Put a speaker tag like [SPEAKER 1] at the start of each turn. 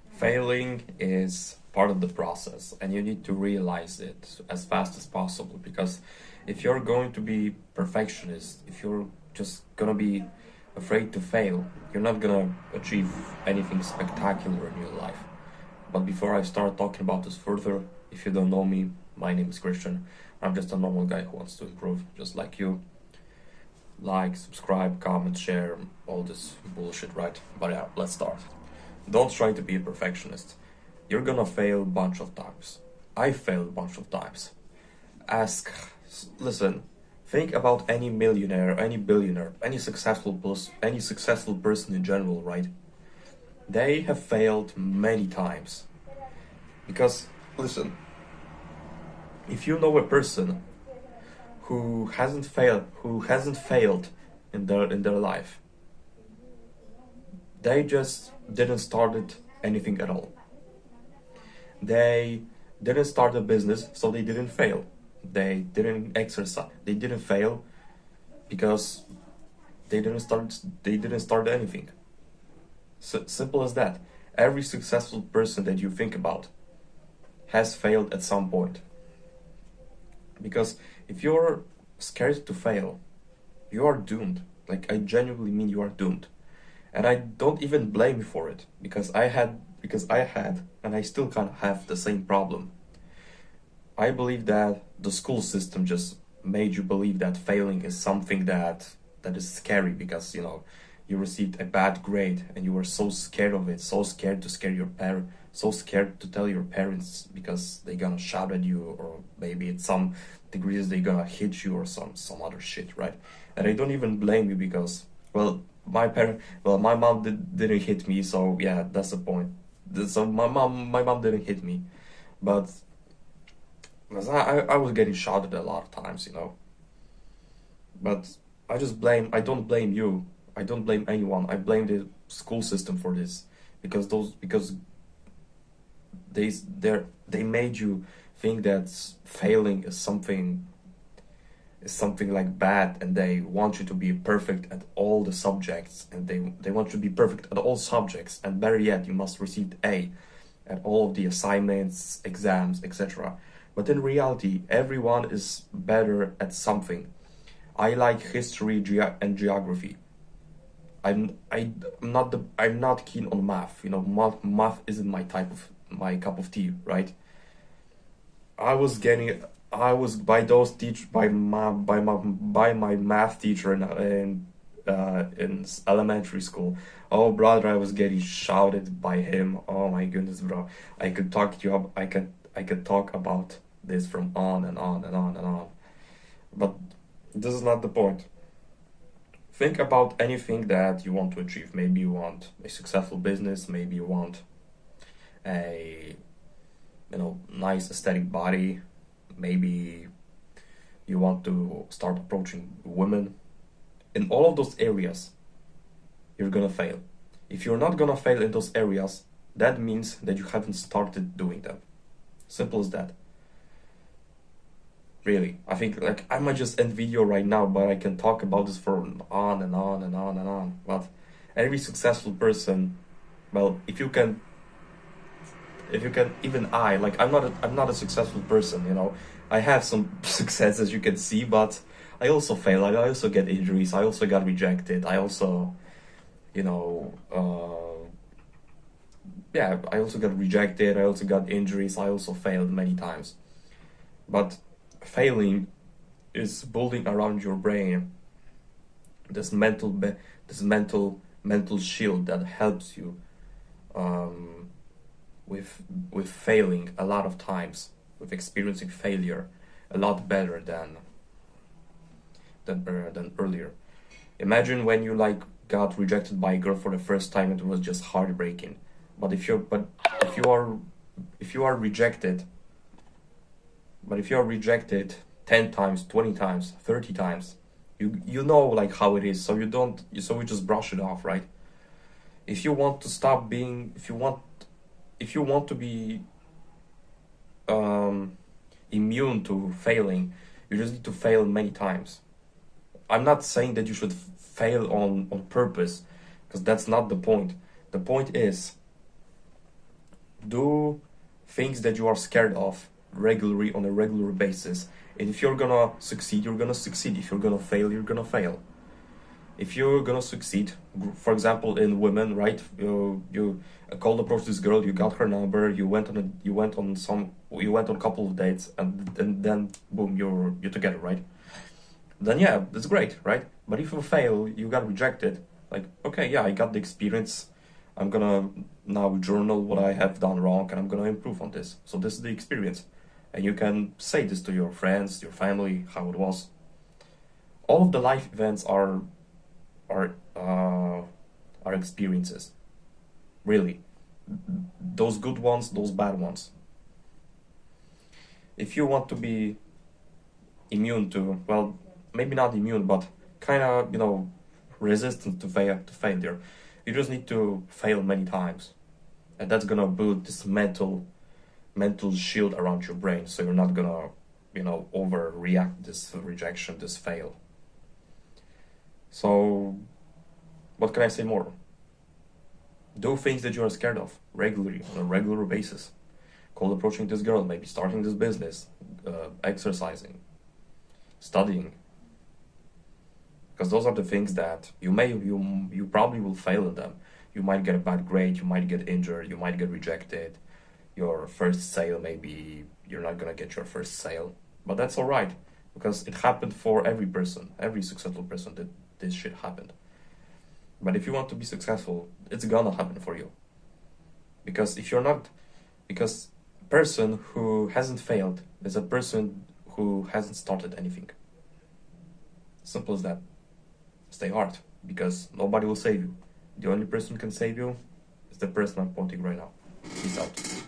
[SPEAKER 1] Failing is part of the process, and you need to realize it as fast as possible, because if you're going to be perfectionist, if you're just gonna be afraid to fail, you're not gonna achieve anything spectacular in your life. But before I start talking about this further, if you don't know me, my name is Christian. I'm just a normal guy who wants to improve, just like you. Like, subscribe, comment, share, all this bullshit, right? But yeah, let's start. Don't try to be a perfectionist. You're gonna fail a bunch of times. I failed a bunch of times. Listen, think about any millionaire, any billionaire, any successful person in general, right? They have failed many times. Because, listen, if you know a person who hasn't failed in their life, they just didn't started anything at all. They didn't start a business, so they didn't fail. They didn't exercise. They didn't fail because they didn't start anything. Simple as that. Every successful person that you think about has failed at some point. Because if you're scared to fail, you are doomed. Like, I genuinely mean you are doomed. And I don't even blame you for it, because I had and I still kind of have the same problem. I believe that the school system just made you believe that failing is something that is scary, because you received a bad grade and you were so scared of it, so scared to scare your parent, so scared to tell your parents because they're gonna shout at you, or maybe at some degrees they're gonna hit you or some other shit, right? And I don't even blame you, because my mom didn't hit me, so yeah, that's the point. So my mom didn't hit me, but 'cause I was getting shouted a lot of times. But I don't blame you. I don't blame anyone. I blame the school system for this, because they made you think that failing is something like bad, and they want you to be perfect at all the subjects, and they want you to be perfect at all subjects, and better yet, you must receive A at all of the assignments, exams, etc. But in reality, everyone is better at something. I like history and geography. I'm not keen on math. Math isn't my cup of tea, right? I was getting I was by those teach by my math teacher in elementary school. Oh brother, I was getting shouted by him. Oh my goodness, bro. I could talk about this from on and on and on and on. But this is not the point. Think about anything that you want to achieve. Maybe you want a successful business, maybe you want a nice aesthetic body, maybe you want to start approaching women. In all of those areas, you're gonna fail. If you're not gonna fail in those areas, that means that you haven't started doing them. Simple as that. Really, I think, like, I might just end video right now, but I can talk about this for on and on and on and on. But every successful person, well, if you can, even like, I'm not a successful person. I have some success, as you can see, but I also fail. I also get injuries. I also got rejected. I also, you know, yeah, I also got rejected. I also got injuries. I also failed many times. But failing is building around your brain this mental shield that helps you, um, with failing a lot of times, with experiencing failure a lot better than earlier. Imagine when you, like, got rejected by a girl for the first time. It was just heartbreaking. But if you are rejected, if you are rejected 10 times, 20 times, 30 times, you know, like, how it is, so you just brush it off, right? If you want to stop being if you want to be, um, immune to failing, you just need to fail many times. I'm not saying that you should fail on purpose, because that's not the point. The point is, Do things that you are scared of regularly on a regular basis. And if you're gonna succeed, you're gonna succeed. If you're gonna fail, you're gonna fail. If you're gonna succeed, for example, in women, right? You cold approached this girl, you got her number, you went on a couple of dates, and then boom, you're together, right? Then yeah, that's great, right? But if you fail, you got rejected. Like, okay, yeah, I got the experience. I'm gonna now journal what I have done wrong, and I'm gonna improve on this. So this is the experience, and you can say this to your friends, your family, how it was. All of the life events are are experiences, really. Those good ones, those bad ones. If you want to be immune to, well, maybe not immune, but kind of, resistant to failure, you just need to fail many times, and that's gonna build this mental shield around your brain, so you're not gonna, overreact this rejection, this fail. So, what can I say more? Do things that you are scared of regularly, on a regular basis. Cold approaching this girl, maybe starting this business, exercising, studying. Because those are the things that you probably will fail in them. You might get a bad grade, you might get injured, you might get rejected. Your first sale, maybe you're not gonna get your first sale. But that's alright, because it happened for every person, every successful person that this shit happened. But if you want to be successful, it's gonna happen for you. Because if you're not, because a person who hasn't failed is a person who hasn't started anything. Simple as that. Stay hard, because nobody will save you. The only person who can save you is the person I'm quoting right now. Peace out.